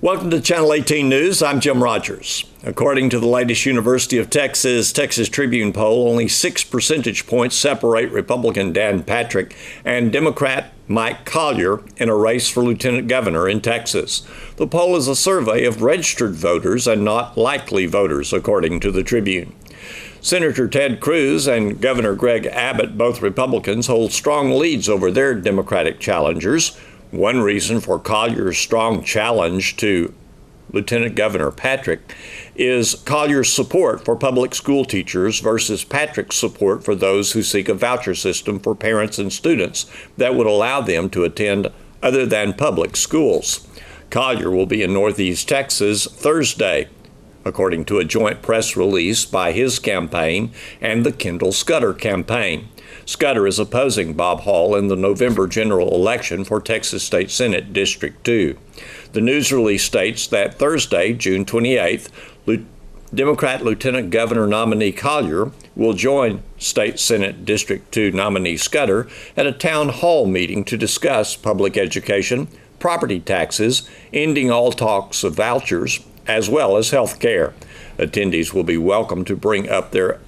Welcome to Channel 18 News. I'm Jim Rogers. According to the latest University of Texas Tribune poll, only 6 percentage points separate Republican Dan Patrick and Democrat Mike Collier in a race for lieutenant governor in Texas. The poll is a survey of registered voters and not likely voters, according to the Tribune. Senator Ted Cruz and Governor Greg Abbott, both Republicans, hold strong leads over their Democratic challengers. One reason for Collier's strong challenge to Lieutenant Governor Patrick is Collier's support for public school teachers versus Patrick's support for those who seek a voucher system for parents and students that would allow them to attend other than public schools. Collier will be in Northeast Texas Thursday, according to a joint press release by his campaign and the Kendall Scudder campaign. Scudder is opposing Bob Hall in the November general election for Texas State Senate District 2. The news release states that Thursday, June 28th, Democrat Lieutenant Governor nominee Collier will join State Senate District 2 nominee Scudder at a town hall meeting to discuss public education, property taxes, ending all talks of vouchers, as well as health care. Attendees will be welcome to bring up their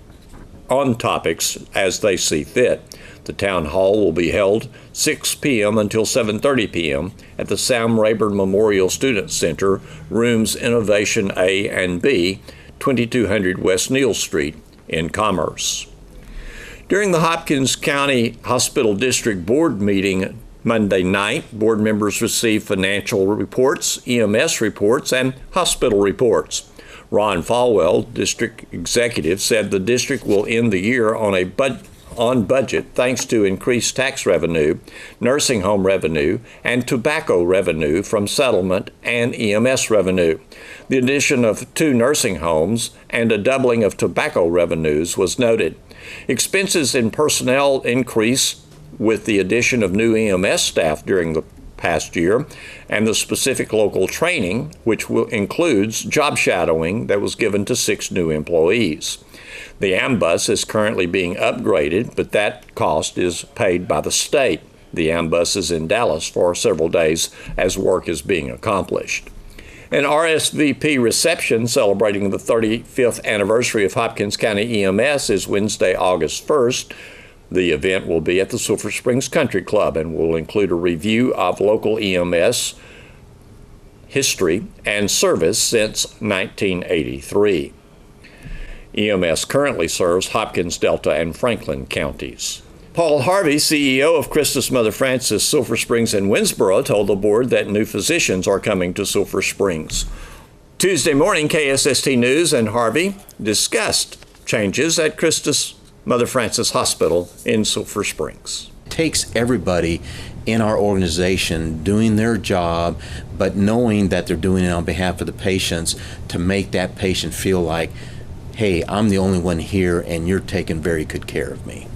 on topics as they see fit. The town hall will be held 6 p.m. until 7:30 p.m. at the Sam Rayburn Memorial Student Center, rooms Innovation A and B, 2200 West Neal Street in Commerce. During the Hopkins County Hospital District Board meeting Monday night, board members received financial reports, EMS reports, and hospital reports. Ron Falwell, district executive, said the district will end the year on budget thanks to increased tax revenue, nursing home revenue, and tobacco revenue from settlement and EMS revenue. The addition of 2 nursing homes and a doubling of tobacco revenues was noted. Expenses in personnel increased with the addition of new EMS staff during the past year and the specific local training, which includes job shadowing that was given to 6 new employees. The AMBUS is currently being upgraded, but that cost is paid by the state. The AMBUS is in Dallas for several days as work is being accomplished. An RSVP reception celebrating the 35th anniversary of Hopkins County EMS is Wednesday, August 1st. The event will be at the Sulphur Springs Country Club and will include a review of local EMS history and service since 1983. EMS currently serves Hopkins, Delta, and Franklin counties. Paul Harvey, CEO of Christus Mother Frances Sulphur Springs in Winsboro, told the board that new physicians are coming to Sulphur Springs. Tuesday morning, KSST News and Harvey discussed changes at Christus Mother Frances Hospital in Sulphur Springs. It takes everybody in our organization doing their job, but knowing that they're doing it on behalf of the patients to make that patient feel like, hey, I'm the only one here and you're taking very good care of me.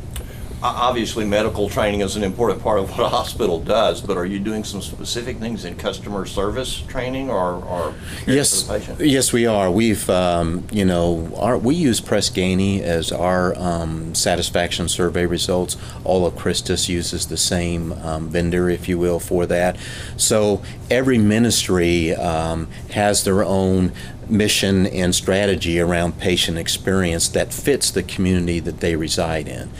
Obviously, medical training is an important part of what a hospital does, but are you doing some specific things in customer service training or yes, for the patient? Yes, we are. We've, we use Press Ganey as our satisfaction survey results. All of Christus uses the same vendor, if you will, for that. So every ministry has their own mission and strategy around patient experience that fits the community that they reside in.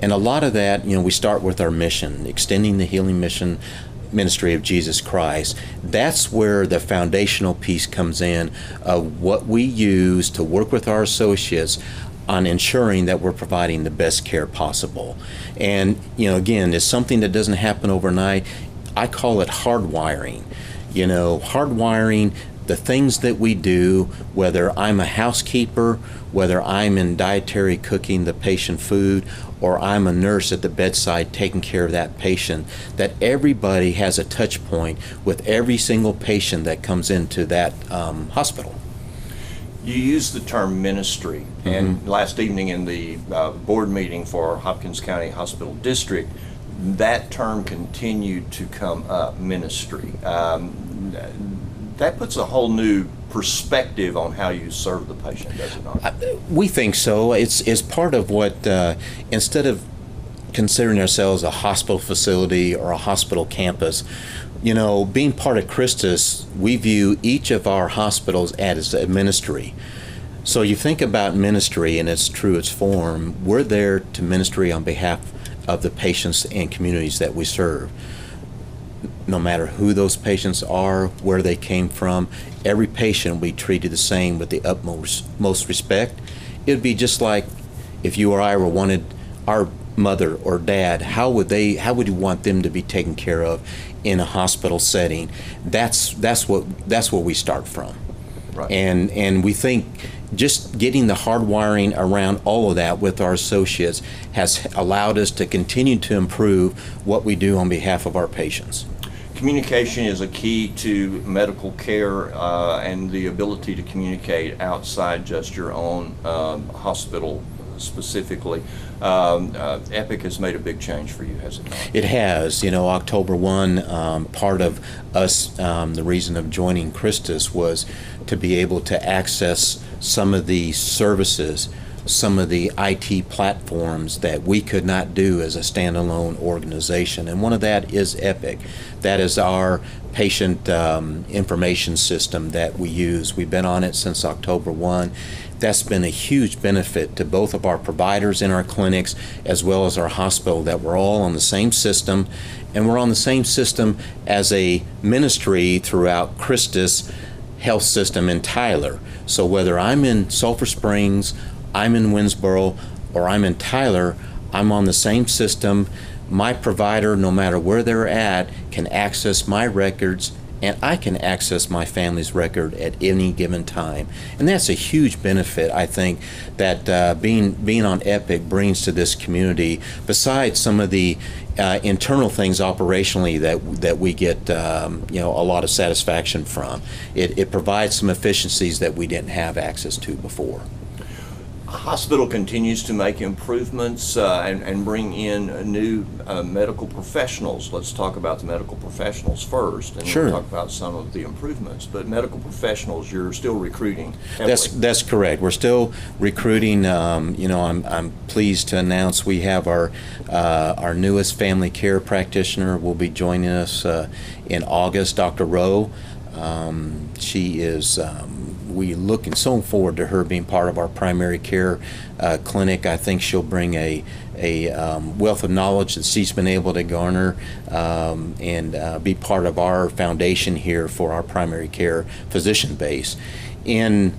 And a lot of that, we start with our mission, extending the healing mission ministry of Jesus Christ. That's where the foundational piece comes in of what we use to work with our associates on ensuring that we're providing the best care possible. And, again, it's something that doesn't happen overnight. I call it hardwiring. Hardwiring the things that we do, whether I'm a housekeeper, whether I'm in dietary cooking the patient food, or I'm a nurse at the bedside taking care of that patient, that everybody has a touch point with every single patient that comes into that hospital. You use the term ministry, and last evening in the board meeting for Hopkins County Hospital District, that term continued to come up, ministry. That puts a whole new perspective on how you serve the patient, does it not? We think so. It's part of what, instead of considering ourselves a hospital facility or a hospital campus. You know, being part of Christus, we view each of our hospitals as a ministry. So you think about ministry in its truest form, we're there to ministry on behalf of the patients and communities that we serve. No matter who those patients are, where they came from, every patient will be treated the same with the utmost respect. It would be just like if you or I were wanted our mother or dad, how would you want them to be taken care of in a hospital setting? That's where we start from. Right. And we think just getting the hardwiring around all of that with our associates has allowed us to continue to improve what we do on behalf of our patients. Communication is a key to medical care and the ability to communicate outside just your own hospital specifically. Epic has made a big change for you, has it not? It has. You know, October 1, part of us, the reason of joining Christus was to be able to access some of the services, some of the IT platforms that we could not do as a standalone organization. And one of that is Epic. That is our patient information system that we use. We've been on it since October 1. That's been a huge benefit to both of our providers in our clinics as well as our hospital, that we're all on the same system, and we're on the same system as a ministry throughout Christus Health System in Tyler. So whether I'm in Sulphur Springs, I'm in Winsboro, or I'm in Tyler, I'm on the same system. My provider, no matter where they're at, can access my records, and I can access my family's record at any given time. And that's a huge benefit, I think, that being on Epic brings to this community, besides some of the internal things operationally that we get a lot of satisfaction from. It provides some efficiencies that we didn't have access to before. Hospital continues to make improvements and bring in new medical professionals. Let's talk about the medical professionals first, and Sure. we'll talk about some of the improvements. But medical professionals, you're still recruiting heavily. That's correct. We're still recruiting. I'm pleased to announce we have our newest family care practitioner will be joining us in August, Dr. Rowe. She is. We looking so forward to her being part of our primary care clinic. I think she'll bring a wealth of knowledge that she's been able to garner and be part of our foundation here for our primary care physician base. In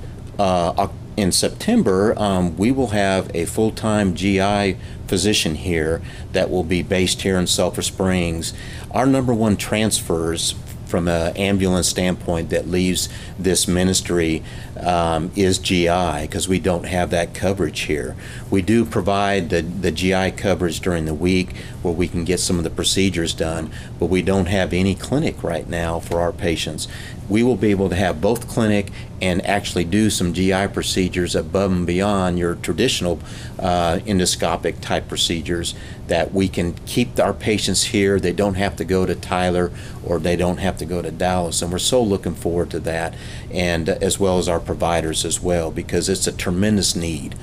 September, we will have a full-time GI physician here that will be based here in Sulphur Springs. Our number one transfers from an ambulance standpoint that leaves this ministry is GI, because we don't have that coverage here. We do provide the GI coverage during the week where we can get some of the procedures done, but we don't have any clinic right now for our patients. We will be able to have both clinic and actually do some GI procedures above and beyond your traditional endoscopic type procedures, that we can keep our patients here. They don't have to go to Tyler, or they don't have to go to Dallas, and we're so looking forward to that, and as well as our providers as well, because it's a tremendous need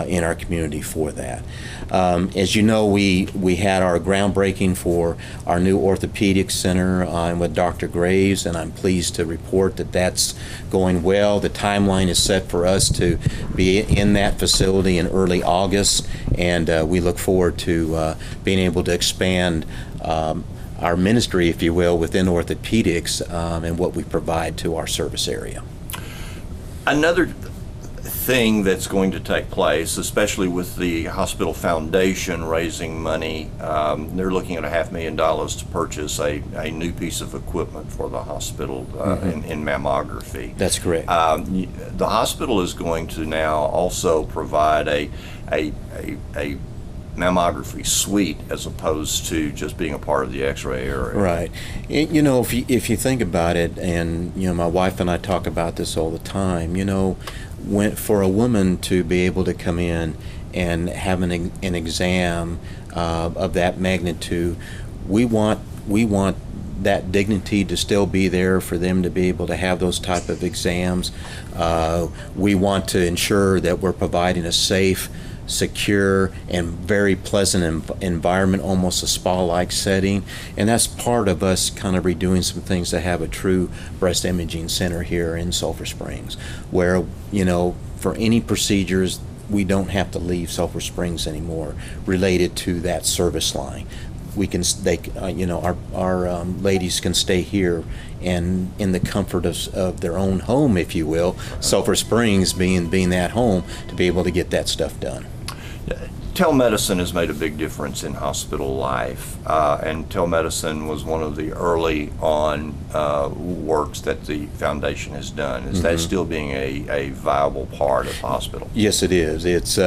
in our community for that. As you know, we had our groundbreaking for our new orthopedic center with Dr. Graves, and I'm pleased to report that that's going well. The timeline is set for us to be in that facility in early August, and we look forward to being able to expand our ministry, if you will, within orthopedics and what we provide to our service area. Another thing that's going to take place, especially with the hospital foundation raising money, they're looking at $500,000 to purchase a new piece of equipment for the hospital in mammography. That's correct. The hospital is going to now also provide a mammography suite, as opposed to just being a part of the X-ray area. Right. You know, if you think about it, and my wife and I talk about this all the time. For a woman to be able to come in and have an exam of that magnitude, we want that dignity to still be there for them to be able to have those type of exams. We want to ensure that we're providing a safe secure, and very pleasant environment, almost a spa-like setting. And that's part of us kind of redoing some things to have a true breast imaging center here in Sulphur Springs, where, you know, for any procedures, we don't have to leave Sulphur Springs anymore related to that service line. We can, you know, our ladies can stay here and in the comfort of their own home, if you will, Sulphur Springs being that home, to be able to get that stuff done. Telemedicine has made a big difference in hospital life, and telemedicine was one of the early on works that the foundation has done. Is that still being a viable part of the hospital? Yes, it is. It's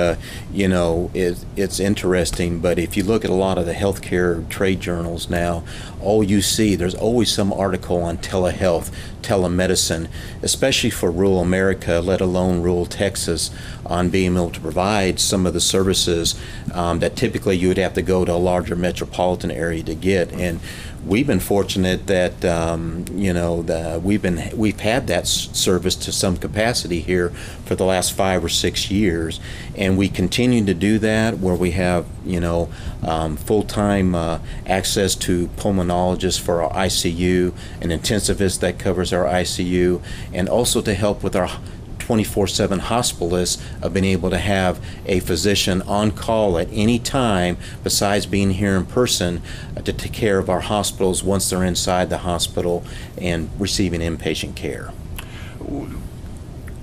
you know, it's interesting, but if you look at a lot of the healthcare trade journals now, all you see, there's always some article on telehealth, telemedicine, especially for rural America, let alone rural Texas, on being able to provide some of the services that typically you would have to go to a larger metropolitan area to get. And we've been fortunate that you know, we've had that service to some capacity here for the last 5 or 6 years, and we continue to do that, where we have, you know, full-time access to pulmonologists for our ICU, an intensivist that covers our ICU, and also to help with our 24/7 hospitalists, of being able to have a physician on call at any time besides being here in person to take care of our hospitals once they're inside the hospital and receiving inpatient care.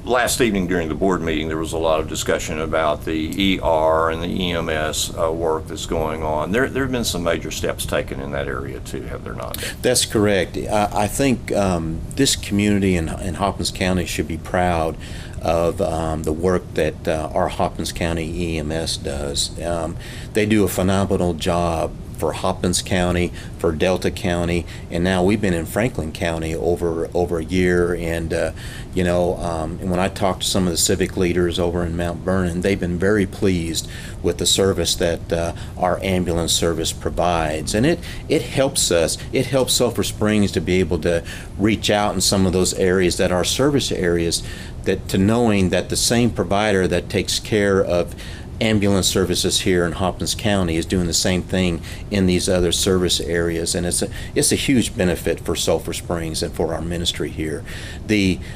Last evening during the board meeting, there was a lot of discussion about the ER and the EMS work that's going on. There have been some major steps taken in that area too, have there not? That's correct. I think this community in Hopkins County should be proud of the work that our Hopkins County EMS does. They do a phenomenal job for Hopkins County, for Delta County, and now we've been in Franklin County over a year. And you know, and when I talk to some of the civic leaders over in Mount Vernon, they've been very pleased with the service that our ambulance service provides, and it helps us. It helps Sulphur Springs to be able to reach out in some of those areas that are service areas, that to knowing that the same provider that takes care of ambulance services here in Hopkins County is doing the same thing in these other service areas, and it's a huge benefit for Sulphur Springs and for our ministry here.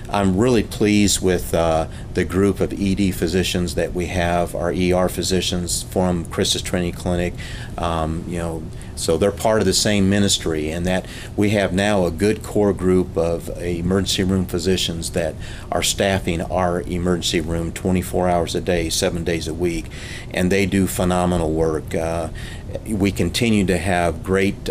I'm really pleased with the group of ED physicians that we have, our ER physicians from Christus Trinity Clinic. You know, so they're part of the same ministry, and that we have now a good core group of emergency room physicians that are staffing our emergency room 24 hours a day, 7 days a week, and they do phenomenal work. We continue to have great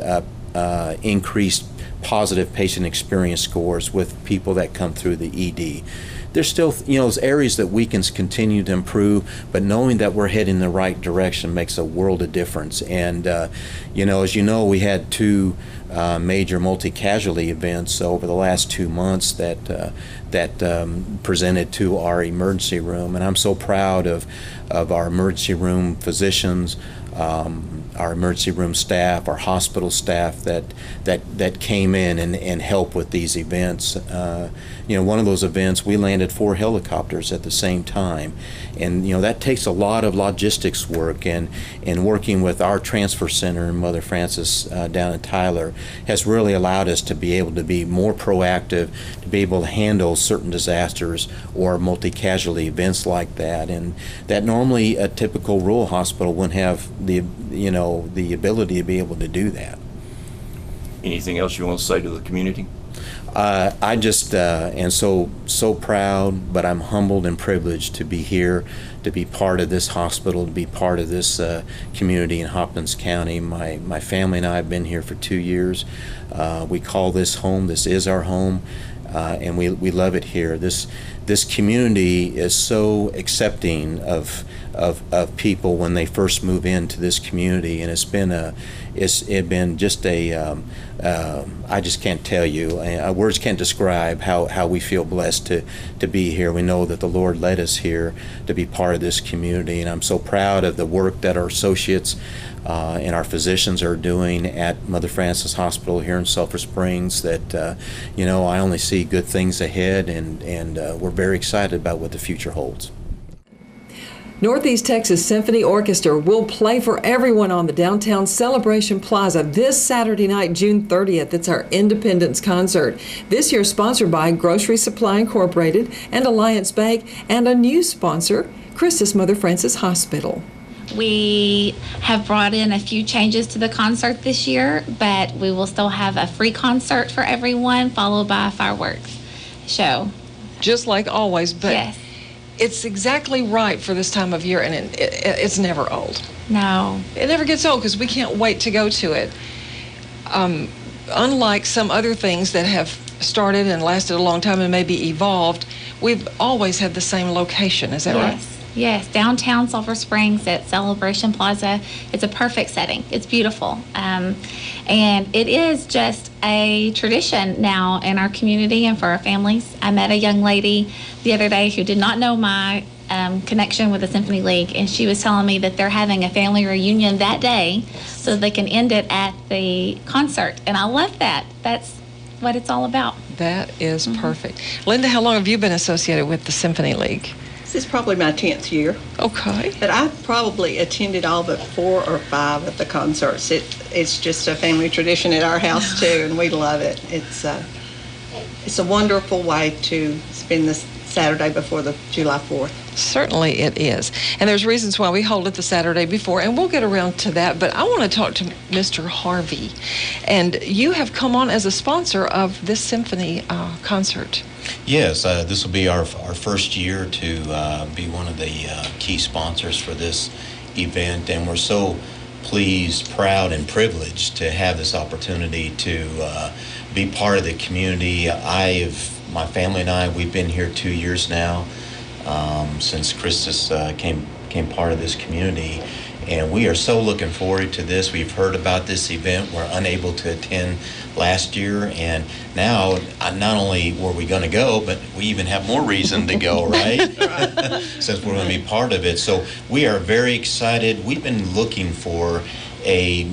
increased positive patient experience scores with people that come through the ED. There's still, you know, those areas that we can continue to improve, but knowing that we're heading in the right direction makes a world of difference. And you know, as you know, we had 2 major multi-casualty events over the last 2 months that presented to our emergency room, and I'm so proud of our emergency room physicians, our emergency room staff, our hospital staff that came in and helped with these events. You know, one of those events, we landed 4 helicopters at the same time, and you know, that takes a lot of logistics work, and working with our transfer center in Mother Francis down in Tyler has really allowed us to be able to be more proactive, to be able to handle certain disasters or multi-casualty events like that, and that normally a typical rural hospital wouldn't have the ability to be able to do that. Anything else you want to say to the community? I just am so proud, but I'm humbled and privileged to be here, to be part of this hospital, to be part of this community in Hopkins County. My family and I have been here for 2 years. We call this home. This is our home, and we love it here. This community is so accepting of people when they first move into this community, and it's been just a I just can't tell you, words can't describe how we feel blessed to be here. We know that the Lord led us here to be part of this community, and I'm so proud of the work that our associates and our physicians are doing at Mother Francis Hospital here in Sulphur Springs, that you know, I only see good things ahead, and we're very excited about what the future holds. Northeast Texas Symphony Orchestra will play for everyone on the downtown Celebration Plaza this Saturday night, June 30th. It's our Independence Concert. This year sponsored by Grocery Supply Incorporated and Alliance Bank, and a new sponsor, Christus Mother Francis Hospital. We have brought in a few changes to the concert this year, but we will still have a free concert for everyone, followed by a fireworks show. Just like always, but yes. It's exactly right for this time of year, and it's never old. No. It never gets old because we can't wait to go to it. Unlike some other things that have started and lasted a long time and maybe evolved, we've always had the same location. Is that right? Yes, downtown Sulphur Springs at Celebration Plaza. It's a perfect setting. It's beautiful. And it is just a tradition now in our community and for our families. I met a young lady the other day who did not know my connection with the Symphony League, and she was telling me that they're having a family reunion that day so they can end it at the concert. And I love that. That's what it's all about. That is perfect. Linda, how long have you been associated with the Symphony League? This is probably my 10th year. Okay. But I've probably attended all but 4 or 5 of the concerts. It's just a family tradition at our house too, and we love it. It's a wonderful way to spend this Saturday before the July 4th. Certainly it is. And there's reasons why we hold it the Saturday before, and we'll get around to that. But I want to talk to Mr. Harvey. And you have come on as a sponsor of this symphony concert. Yes, this will be our first year to be one of the key sponsors for this event, and we're so pleased, proud, and privileged to have this opportunity to be part of the community. My family and I, we've been here 2 years now since Christus came part of this community. And we are so looking forward to this. We've heard about this event. We're unable to attend last year, and now not only were we going to go, but we even have more reason to go, right? Since we're going to be part of it. So we are very excited. We've been looking for a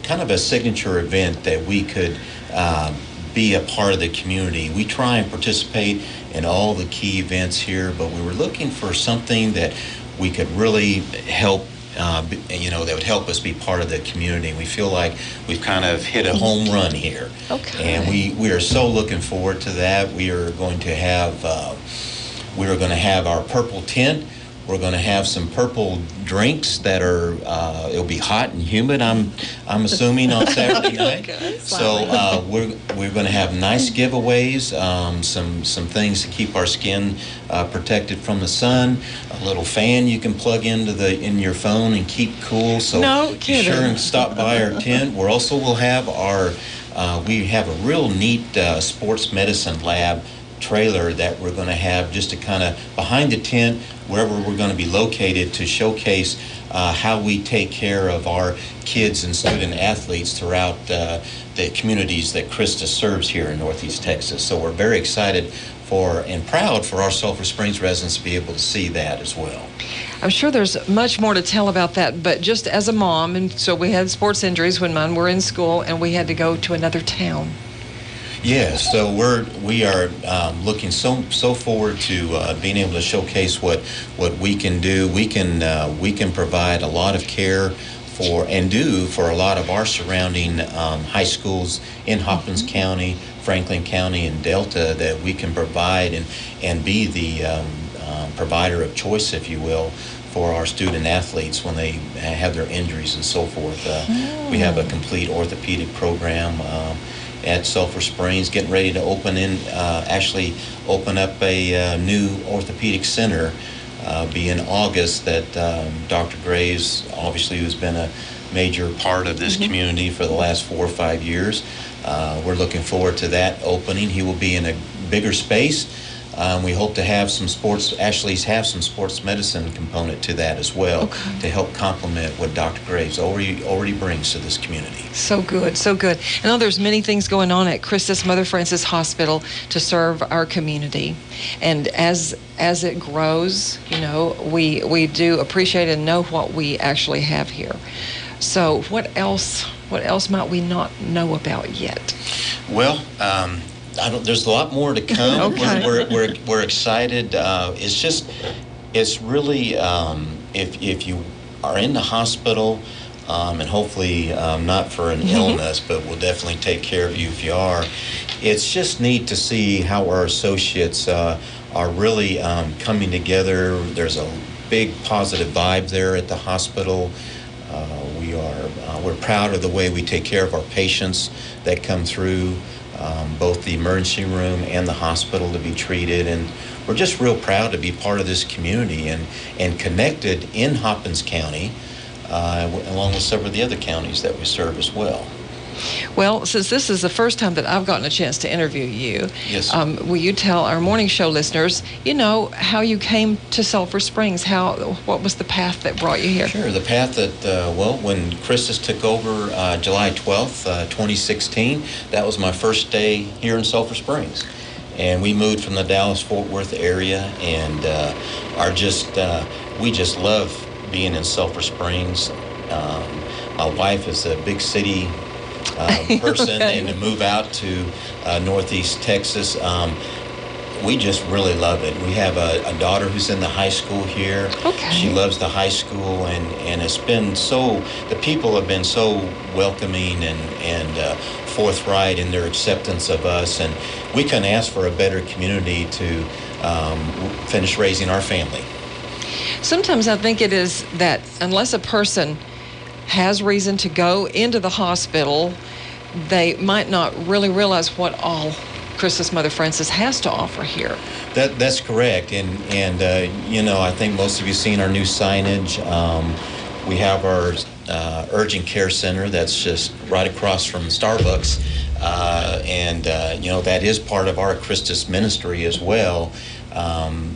kind of a signature event that we could be a part of the community. We try and participate in all the key events here, but we were looking for something that we could really help that would help us be part of the community. We feel like we've kind of hit a home run here. Okay. And we are so looking forward to that. We are going to have our purple tent. We're going to have some purple drinks that are it'll be hot and humid, I'm assuming, on Saturday night. Okay. So we're going to have nice giveaways, some things to keep our skin protected from the sun, a little fan you can plug in your phone and keep cool. So no be kidding. sure and stop by our tent. We'll have we have a real neat sports medicine lab trailer that we're going to have just to kind of behind the tent, wherever we're going to be located, to showcase how we take care of our kids and student athletes throughout the communities that Christus serves here in Northeast Texas. So we're very excited and proud for our Sulphur Springs residents to be able to see that as well. I'm sure there's much more to tell about that, but just as a mom, and so we had sports injuries when mine were in school, and we had to go to another town. Yes, so we are looking so forward to being able to showcase what we can do. We can provide a lot of care for a lot of our surrounding high schools in Hopkins County, Franklin County, and Delta, that we can provide and be the provider of choice, if you will, for our student athletes when they have their injuries and so forth. We have a complete orthopedic program at Sulphur Springs, getting ready to open up a new orthopedic center, be in August, that Dr. Graves, obviously, who's been a major part of this community for the last 4 or 5 years. We're looking forward to that opening. He will be in a bigger space. We hope to have some sports medicine component to that as well, to help complement what Dr. Graves already brings to this community. So good, so good. I know there's many things going on at Christus Mother Francis Hospital to serve our community, and as it grows, we do appreciate and know what we actually have here. So what else might we not know about yet? Well, there's a lot more to come. Okay. We're excited. It's just It's really, if you are in the hospital, and hopefully not for an illness, but we'll definitely take care of you if you are. It's just neat to see how our associates are really coming together. There's a big positive vibe there at the hospital. We're proud of the way we take care of our patients that come through both the emergency room and the hospital to be treated, and we're just real proud to be part of this community and connected in Hopkins County, along with several of the other counties that we serve as well. Well, since this is the first time that I've gotten a chance to interview you, yes, will you tell our morning show listeners, how you came to Sulphur Springs? What was the path that brought you here? Sure. The path that, when Christus took over July 12th, 2016, that was my first day here in Sulphur Springs. And we moved from the Dallas-Fort Worth area, and we just love being in Sulphur Springs. My wife is a big city person, okay. And to move out to Northeast Texas, we just really love it. We have a daughter who's in the high school here. Okay. She loves the high school, and it's been the people have been so welcoming and forthright in their acceptance of us, and we couldn't ask for a better community to finish raising our family. Sometimes I think it is that unless a person has reason to go into the hospital, they might not really realize what all Christus Mother Francis has to offer here. That's correct, and I think most of you have seen our new signage. We have our urgent care center that's just right across from Starbucks, and that is part of our Christus ministry as well.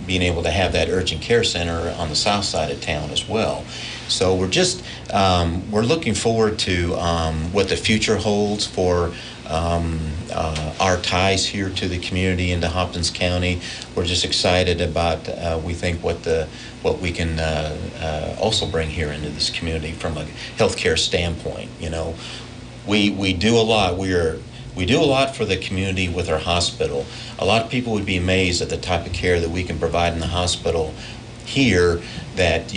Being able to have that urgent care center on the south side of town as well. So we're looking forward to what the future holds for our ties here to the community into Hopkins County. We're just excited about we think what we can also bring here into this community from a healthcare standpoint. We do a lot. We do a lot for the community with our hospital. A lot of people would be amazed at the type of care that we can provide in the hospital here that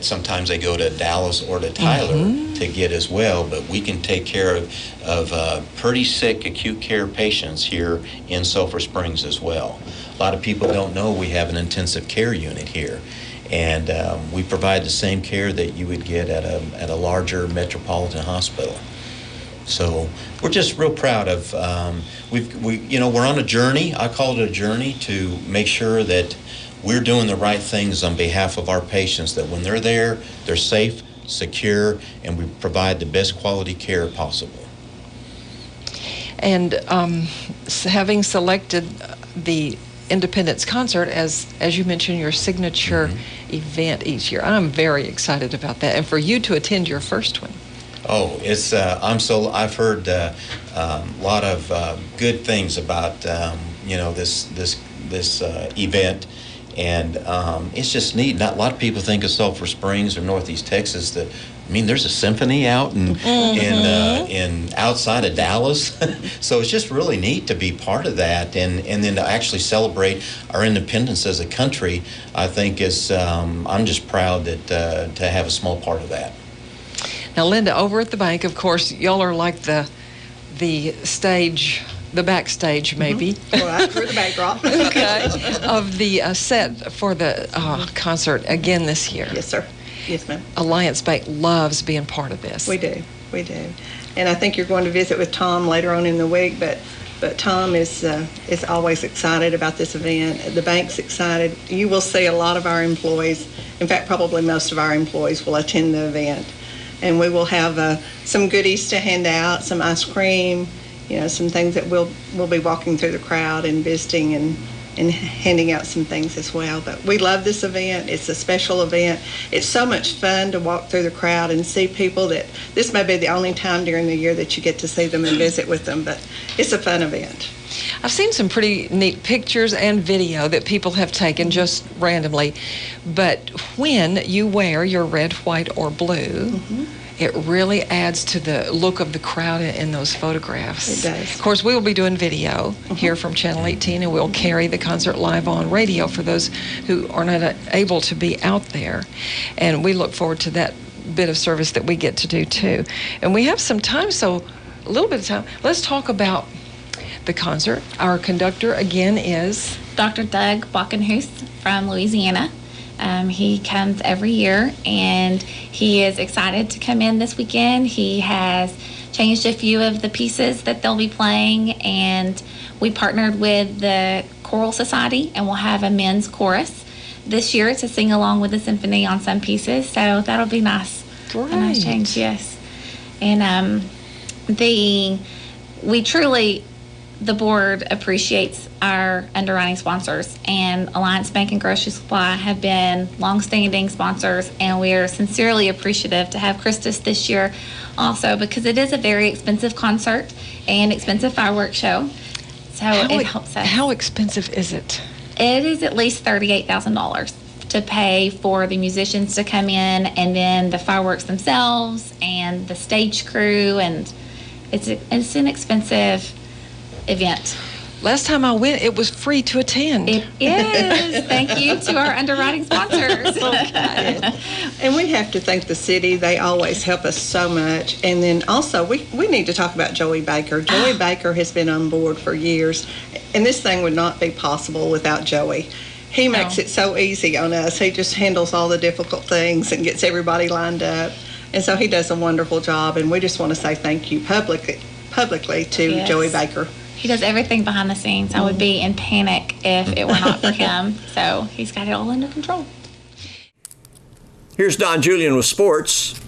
sometimes they go to Dallas or to Tyler to get as well, but we can take care of pretty sick acute care patients here in Sulphur Springs as well. A lot of people don't know we have an intensive care unit here, and we provide the same care that you would get at a larger metropolitan hospital. So we're just real proud of we're on a journey. I call it a journey to make sure that we're doing the right things on behalf of our patients, that when they're there, they're safe, secure, and we provide the best quality care possible. And having selected the Independence Concert as you mentioned, your signature event each year, I'm very excited about that, and for you to attend your first one. Oh, it's I've heard a lot of good things about this event, and it's just neat. Not a lot of people think of Sulphur Springs or Northeast Texas. There's a symphony out in outside of Dallas, so it's just really neat to be part of that, and then to actually celebrate our independence as a country. I think is I'm just proud that to have a small part of that. Now, Linda, over at the bank, of course, y'all are like the stage, the backstage, maybe. Well, we're the backdrop. Okay. Of the set for the concert again this year. Yes, sir. Yes, ma'am. Alliance Bank loves being part of this. We do. And I think you're going to visit with Tom later on in the week, but Tom is always excited about this event. The bank's excited. You will see a lot of our employees, in fact, probably most of our employees will attend the event. And we will have some goodies to hand out, some ice cream, some things that we'll be walking through the crowd and visiting and handing out some things as well. But we love this event. It's a special event. It's so much fun to walk through the crowd and see people that this may be the only time during the year that you get to see them and visit with them, but it's a fun event. I've seen some pretty neat pictures and video that people have taken just randomly, but when you wear your red, white, or blue, it really adds to the look of the crowd in those photographs. It does. Of course, we will be doing video here from Channel 18, and we'll carry the concert live on radio for those who are not able to be out there. And we look forward to that bit of service that we get to do too. And we have some time, so a little bit of time. Let's talk about the concert. Our conductor again is Dr. Doug Bockenhuis from Louisiana. He comes every year, and he is excited to come in this weekend. He has changed a few of the pieces that they'll be playing, and we partnered with the Choral Society, and we'll have a men's chorus this year to sing along with the symphony on some pieces, so that'll be nice. Great. A nice change, yes. And we truly, the board appreciates our underwriting sponsors, and Alliance Bank and Grocery Supply have been long-standing sponsors, and we are sincerely appreciative to have Christus this year also, because it is a very expensive concert and expensive fireworks show, so it helps us. How expensive is it? It is at least $38,000 to pay for the musicians to come in, and then the fireworks themselves and the stage crew, and it's an expensive event. Last time I went, it was free to attend. It is. Thank you to our underwriting sponsors. And we have to thank the city. They always help us so much. And then also, we need to talk about Joey Baker. Joey Baker has been on board for years, and this thing would not be possible without Joey. He makes it so easy on us. He just handles all the difficult things and gets everybody lined up. And so he does a wonderful job, and we just want to say thank you publicly to Joey Baker. He does everything behind the scenes. I would be in panic if it were not for him. So he's got it all under control. Here's Don Julian with sports.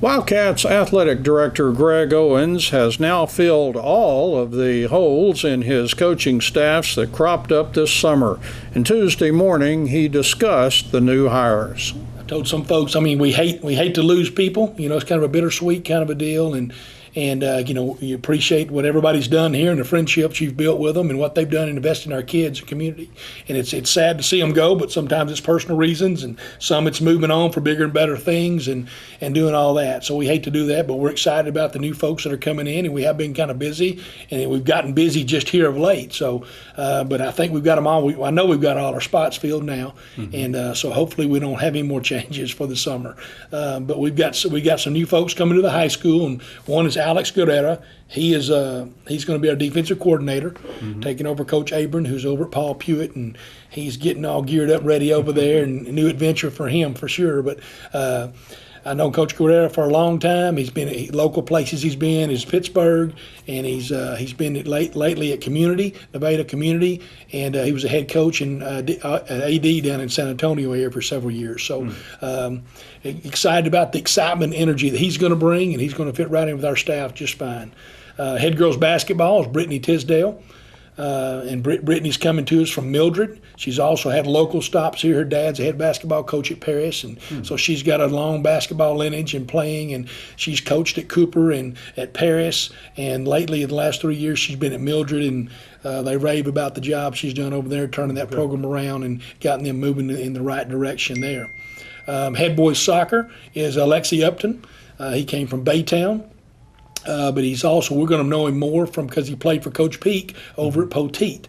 Wildcats Athletic Director Greg Owens has now filled all of the holes in his coaching staffs that cropped up this summer. And Tuesday morning, he discussed the new hires. I told some folks, we hate to lose people. It's kind of a bittersweet kind of a deal, and you appreciate what everybody's done here and the friendships you've built with them and what they've done in investing in our kids and community. And it's sad to see them go, but sometimes it's personal reasons, and some it's moving on for bigger and better things and doing all that. So we hate to do that, but we're excited about the new folks that are coming in, and we have been kind of busy, and we've gotten busy just here of late. So, but I think we've got them all. I know we've got all our spots filled now, and so hopefully we don't have any more changes for the summer. But we got some new folks coming to the high school, and one is Alex Guerrera. He's going to be our defensive coordinator, taking over Coach Abram, who's over at Paul Pewitt, and he's getting all geared up, ready over there, and a new adventure for him for sure. But I know Coach Guerrera for a long time. He's been local places. He's been is Pittsburgh, and he's been lately at Nevada Community, and he was a head coach and AD down in San Antonio area for several years. So excited about the excitement, and energy that he's going to bring, and he's going to fit right in with our staff just fine. Head girls basketball is Brittany Tisdale. And Brittany's coming to us from Mildred. She's also had local stops here. Her dad's a head basketball coach at Paris, and so she's got a long basketball lineage and playing, and she's coached at Cooper and at Paris, and lately in the last 3 years she's been at Mildred, and they rave about the job she's done over there, turning that program around and gotten them moving in the right direction there. Head boys soccer is Alexi Upton. He came from Baytown. But he's also, we're going to know him more because he played for Coach Peak over at Poteet.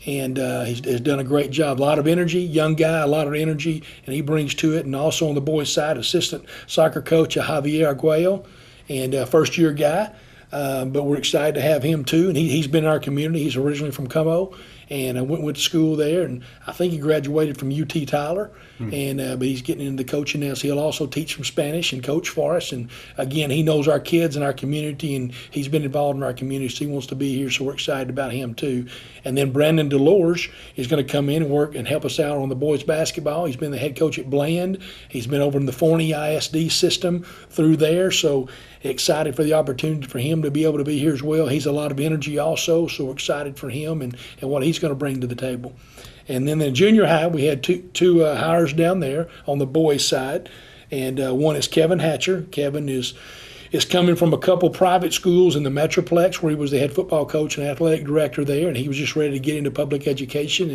And he's done a great job. A lot of energy, young guy, a lot of energy, and he brings to it. And also on the boys' side, assistant soccer coach Javier Arguello, and first-year guy. But we're excited to have him too. And he's been in our community. He's originally from Como, and I went to school there. And I think he graduated from UT Tyler. And but he's getting into coaching now, so he'll also teach some Spanish and coach for us. And again, he knows our kids and our community, and he's been involved in our community, so he wants to be here, so we're excited about him too. And then Brandon Delors is going to come in and work and help us out on the boys basketball. He's been the head coach at Bland. He's been over in the Forney ISD system through there, so excited for the opportunity for him to be able to be here as well. He's a lot of energy also, so we're excited for him and what he's going to bring to the table. And then in junior high, we had two hires down there on the boys' side, and one is Kevin Hatcher. Kevin is is coming from a couple private schools in the Metroplex where he was the head football coach and athletic director there, and he was just ready to get into public education,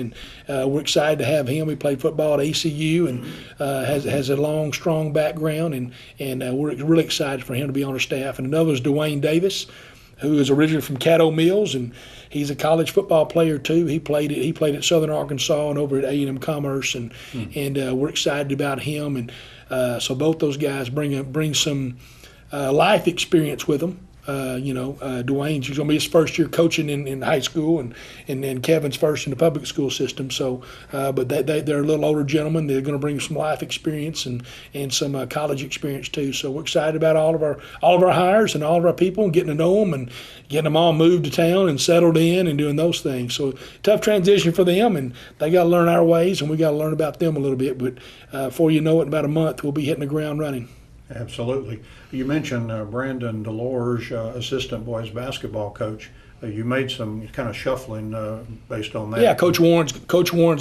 and we're excited to have him. He played football at ACU and has a long, strong background, and we're really excited for him to be on our staff. And another is Dwayne Davis, who is originally from Caddo Mills, and he's a college football player too. He played at Southern Arkansas and over at A&M Commerce, and we're excited about him. And so both those guys bring some life experience with them. Dwayne's going to be his first year coaching in high school, and Kevin's first in the public school system. So, but they're a little older gentlemen. They're going to bring some life experience and some college experience too. So we're excited about all of our hires and all of our people, and getting to know them and getting them all moved to town and settled in and doing those things. So tough transition for them, and they got to learn our ways, and we got to learn about them a little bit. But before you know it, in about a month, we'll be hitting the ground running. Absolutely. You mentioned Brandon Delores, assistant boys basketball coach. You made some kind of shuffling based on that. Yeah, Coach Warren's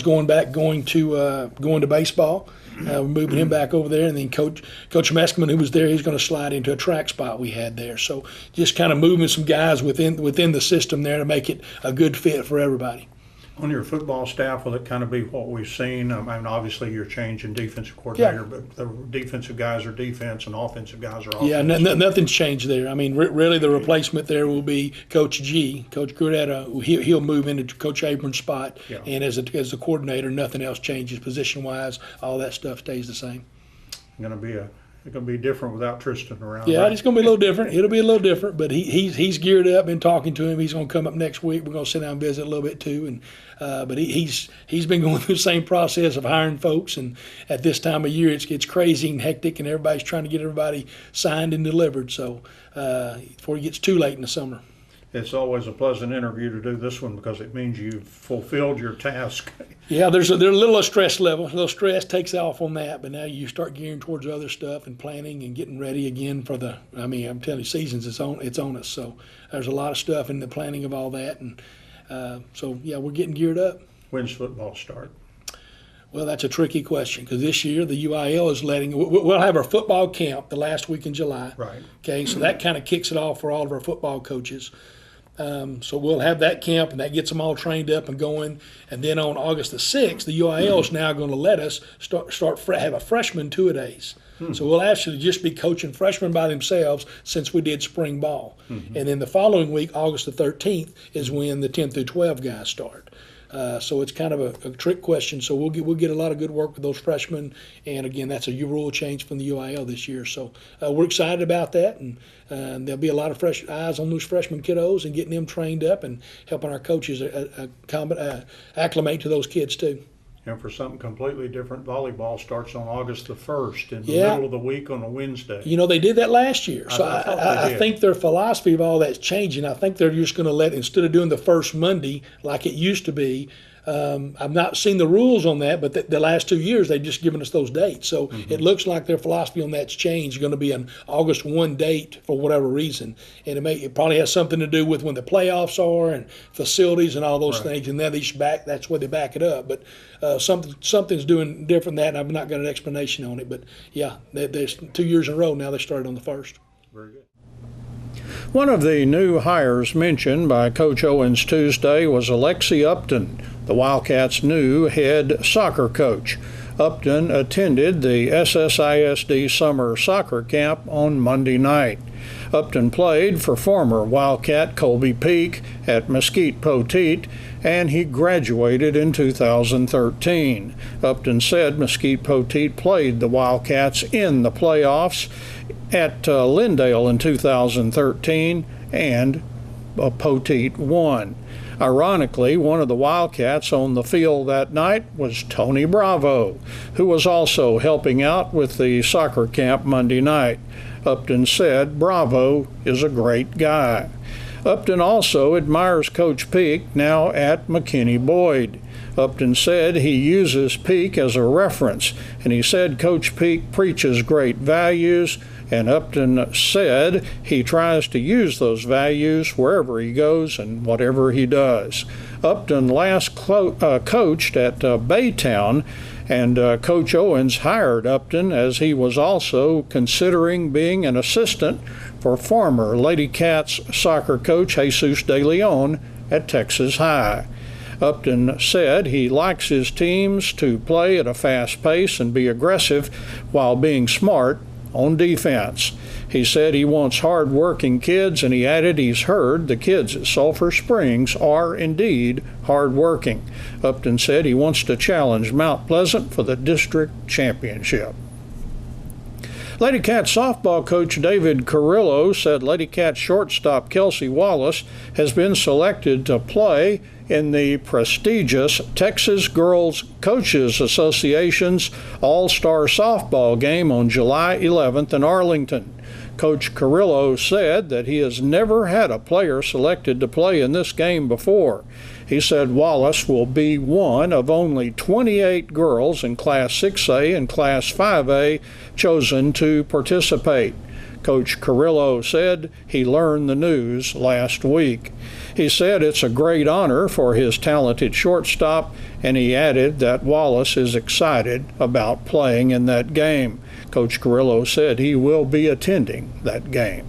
going to baseball. We're moving him back over there, and then Coach Meskman, who was there, he's going to slide into a track spot we had there. So just kind of moving some guys within the system there to make it a good fit for everybody. On your football staff, will it kind of be what we've seen? I mean, obviously you're changing defensive coordinator, but the defensive guys are defense and offensive guys are offense. Yeah, nothing's changed there. I mean, really the replacement there will be Coach G. Coach Gurdetta, he'll move into Coach Abrams' spot, and as a coordinator, nothing else changes position-wise. All that stuff stays the same. It's going to be different without Tristan around. Yeah, right? It's going to be a little different. It'll be a little different, but he's geared up. Been talking to him. He's going to come up next week. We're going to sit down and visit a little bit too. And but he's been going through the same process of hiring folks. And at this time of year, it's crazy and hectic, and everybody's trying to get everybody signed and delivered. So before it gets too late in the summer. It's always a pleasant interview to do this one because it means you've fulfilled your task. Yeah, there's a little stress level. A little stress takes off on that, but now you start gearing towards other stuff and planning and getting ready again for I'm telling you, seasons it's on us. So there's a lot of stuff in the planning of all that, and so yeah, we're getting geared up. When's football start? Well, that's a tricky question because this year the UIL is we'll have our football camp the last week in July. Right. Okay, so that kind of kicks it off for all of our football coaches. So we'll have that camp, and that gets them all trained up and going. And then on August the 6th, the UIL is now going to let us have a freshman two-a-days. So we'll actually just be coaching freshmen by themselves since we did spring ball. And then the following week, August the 13th, is when the 10 through 12 guys start. So it's kind of a trick question. So we'll get a lot of good work with those freshmen. And again, that's a rule change from the UIL this year. So we're excited about that, and there'll be a lot of fresh eyes on those freshman kiddos and getting them trained up and helping our coaches acclimate to those kids too. And for something completely different, volleyball starts on August the 1st in the middle of the week on a Wednesday. They did that last year. So I think their philosophy of all that's changing. I think they're just going to instead of doing the first Monday like it used to be, I've not seen the rules on that, but the last 2 years they've just given us those dates. So it looks like their philosophy on that's changed. It's going to be an August 1 date for whatever reason. And it probably has something to do with when the playoffs are and facilities and all those things. And now that's where they back it up. But something's doing different than that, and I've not got an explanation on it. But yeah, there's 2 years in a row now they started on the 1st. Very good. One of the new hires mentioned by Coach Owens Tuesday was Alexi Upton, the Wildcats' new head soccer coach. Upton attended the SSISD summer soccer camp on Monday night. Upton played for former Wildcat Colby Peak at Mesquite Poteet, and he graduated in 2013. Upton said Mesquite Poteet played the Wildcats in the playoffs at Lindale in 2013, and Poteet won. Ironically, one of the Wildcats on the field that night was Tony Bravo, who was also helping out with the soccer camp Monday night. Upton said Bravo is a great guy. Upton also admires Coach Peak, now at McKinney-Boyd. Upton said he uses Peak as a reference, and he said Coach Peak preaches great values, and Upton said he tries to use those values wherever he goes and whatever he does. Upton last coached at Baytown And Coach Owens hired Upton as he was also considering being an assistant for former Lady Cats soccer coach Jesus De Leon at Texas High. Upton said he likes his teams to play at a fast pace and be aggressive while being smart on defense. He said he wants hard-working kids, and he added he's heard the kids at Sulphur Springs are indeed hard-working. Upton said he wants to challenge Mount Pleasant for the district championship. Lady Cats softball coach David Carrillo said Lady Cats shortstop Kelsey Wallace has been selected to play in the prestigious Texas Girls Coaches Association's All-Star Softball game on July 11th in Arlington. Coach Carrillo said that he has never had a player selected to play in this game before. He said Wallace will be one of only 28 girls in Class 6A and Class 5A chosen to participate. Coach Carrillo said he learned the news last week. He said it's a great honor for his talented shortstop, and he added that Wallace is excited about playing in that game. Coach Carrillo said he will be attending that game.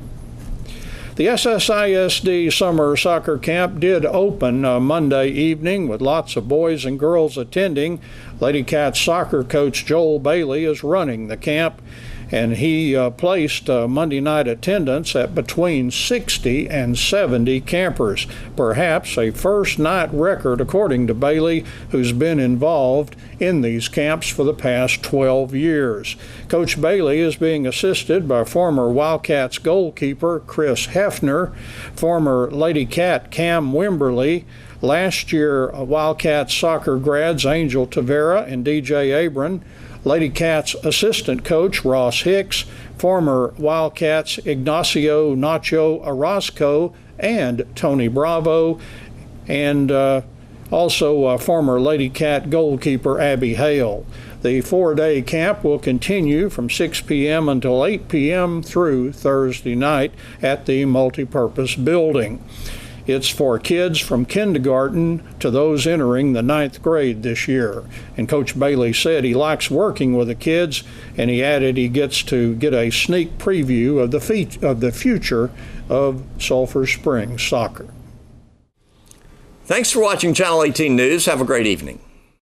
The SSISD Summer Soccer Camp did open Monday evening with lots of boys and girls attending. Lady Cats soccer coach Joel Bailey is running the camp, and he placed Monday night attendance at between 60 and 70 campers, perhaps a first night record according to Bailey, who's been involved in these camps for the past 12 years. Coach Bailey is being assisted by former Wildcats goalkeeper Chris Hefner, former Lady Cat Cam Wimberly, last year Wildcats soccer grads Angel Tavera and DJ Abram, Lady Cats assistant coach Ross Hicks, former Wildcats Ignacio Nacho Orozco and Tony Bravo, and also former Lady Cat goalkeeper Abby Hale. The 4-day camp will continue from 6 p.m. until 8 p.m. through Thursday night at the multipurpose building. It's for kids from kindergarten to those entering the 9th grade this year. And Coach Bailey said he likes working with the kids, and he added he gets to get a sneak preview of the future of Sulphur Springs soccer. Thanks for watching Channel 18 News. Have a great evening.